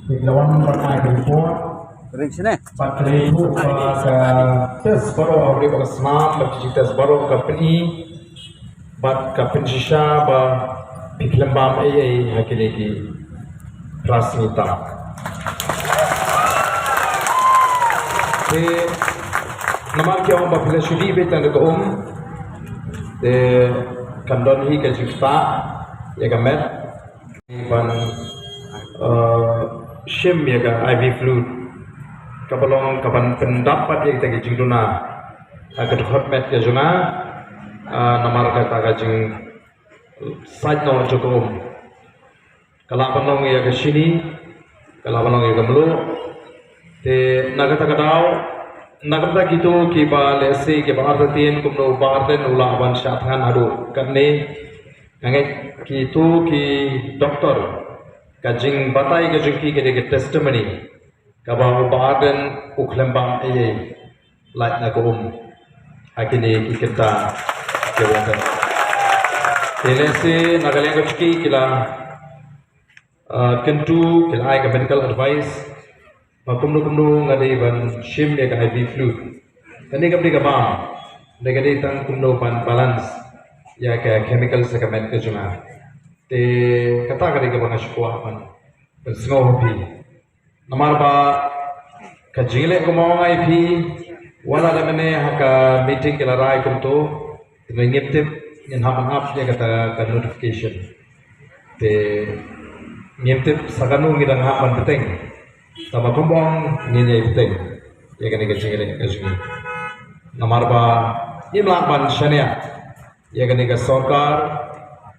Lawan bermain import. Ring sini. Baterai itu tes baru abri bagus senam, bercuci tes baru kapeni, bat kapeni sisa, bah pikir lembam hakini ki rasmita. Te nama kia orang bapila sudi betan dekat te kandon hi kajikta ya gamet ban shim ya ga IV fluid kabalong kapan pendapat yang kita jingduna agak hormat ke juna namar kata kajing side no cukup kalapanong ya ke sini kalapanong ya ke melu te nagata kadau nagata gitu kiba lesi kiba artin kumno barden ulah ban syathan adu karne nganget gitu ki doktor kajing batai kajing ki ke testimony kabau barden uklembam light na hakini kita kewata telesi nagaleng kachki kila kentu kila ai medical advice kumno ngade ban shim ya ka IV fluid kani kapni ka ba negade tang kumno ban balance ya ka chemical sa ka med ka juna te kata kare ka bang shukwa ban sngo bi namar ba kajile ko mo IP wala la mene haka meeting kila rai kumto ngiptip yan hap ya kata ka notification te ngiptip saganu ngidang hapan peteng sama kumbang nginyai peteng ya kani kajile kajile namar ba imla ban shania ya kani ka sarkar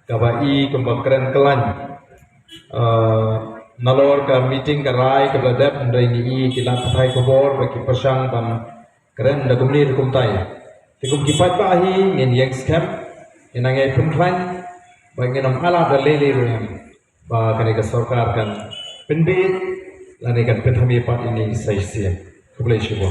ka ba I kumbang keren kelan nalor ka meeting ka rai ka bladap ndai ni kila pathai ko bor baki pasang ban keren da gumni kum tai tikum kipat ba hi ngin yang scam inangai punklan bagi nam ala da lele rem ba kani ka sarkar kan penbit lani kan penthami pat ini saisia kublai shibo